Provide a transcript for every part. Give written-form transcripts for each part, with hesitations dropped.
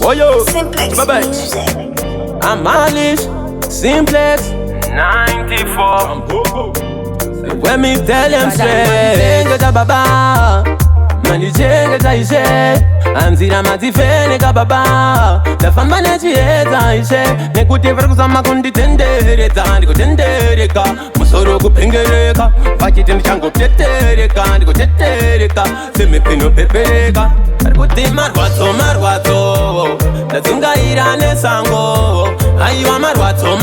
Oh yo, Simplex bye bye. Music. I'm Alice, Simplex 94. When me tell them straight, get a baba. Manijenge taishe, anzira matifene kababa. Tafamba nechieta ishe, nekutever kusama kunditendereka, ndikutendereka, musoro kupengereka, pachitendo changu tetereka, ndikutetereka, semepino pepereka. Arikuti marwadzo, ndadzungaira nesango. Aiwa marwadzo,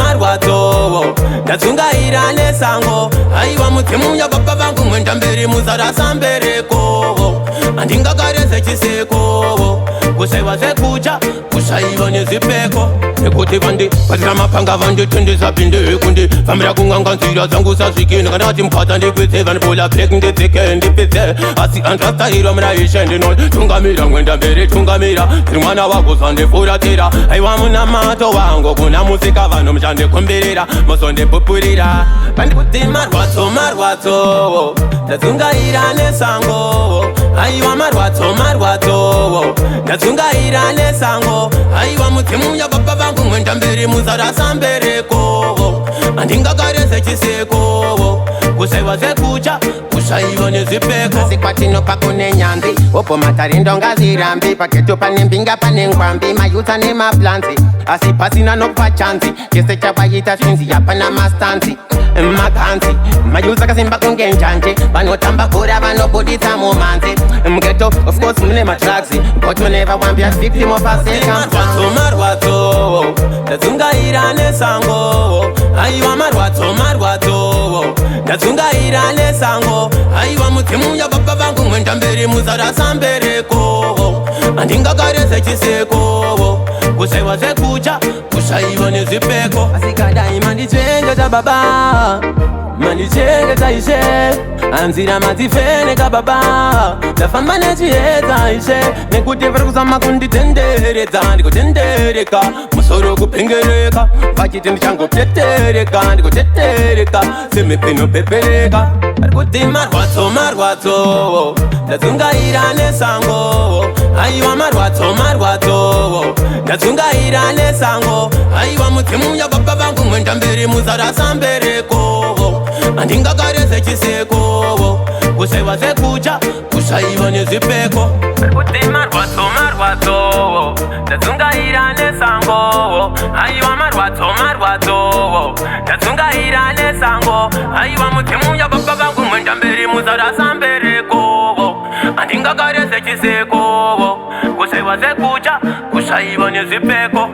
ndadzungaira nesango. Aiwa mutimunya baba vangu mwenda mberi muzarasa mbereko. Andingakareze chiseko, kusewa sekucha, kushaiwa nezipeko. Nekuti vandi, patira mapanga vandi tendeza pinde kundi. Famira kunganga nzira zangu sasvikini, kanati mpata ndikwitse vanipula pek nditsike ndipitse. Asi andrastahirwa mraishe ndinoi, tungamira mwenda mberi tungamira. Tiri mwana wako sandifuratira, aiwa muna mato wangu, kuna musika vano mshande kumbirira, mosonde pupurira. Pandikuti marwadzo, ndadzungaira nesango. Aiwa marwadzo, ndadzungaira nesango. Aiwa mutimunya baba vangu mwenda mberi muzarasa mbereko. Andingakareze chiseko, kusewa sekucha, kushaiwa nezipeko. Asikwatino pakune nyanzi, opo matarindo ngazirambi. Paketo pane mbinga pane ngwambi, mayuta ne maplanzi. Asipasina no pachanzi, kese chabayita shinzi yapana mastanzi. Makanzi, mayuza kasimba kungenjanje. Vanotamba kura vanobuditsa mumanzi. Mgeto, of course mune matraxi, but me never want be a victim of a second. Marwadzo, ndadzungaira nesango. Aiwa marwadzo, ndadzungaira nesango. Aiwa mutimunya baba vangu mwenda mberi muzarasa mbereko. Andingakareze chiseko, kusewa sekucha, kushaiwa nezipeko. Asikadai mandichengeta baba, mandichengeta ishe. Anzira matifene kababa, tafamba nechieta ishe. Nekutever kusama kunditendereka, ndikutendereka, musoro kupengereka, pachitendo changu tetereka, ndikutetereka, semepino pepereka. Arikuti marwadzo, ndadzungaira nesango. Aiwa marwadzo, ndadzungaira nesango. Aiwa mutimunya baba vangu mwenda mberi muzarasa mbereko. Andingakareze chiseko, kusewa sekucha, kushaiwa nezipeko. Kuti marwadzo, ndadzungaira nesango. Aiwa marwadzo, ndadzungaira nesango. Aiwa mutimunya baba vangu mwenda mberi muzarasa mbereko. Andingakareze chiseko, kusewa sekucha, kushaiwa nezipeko.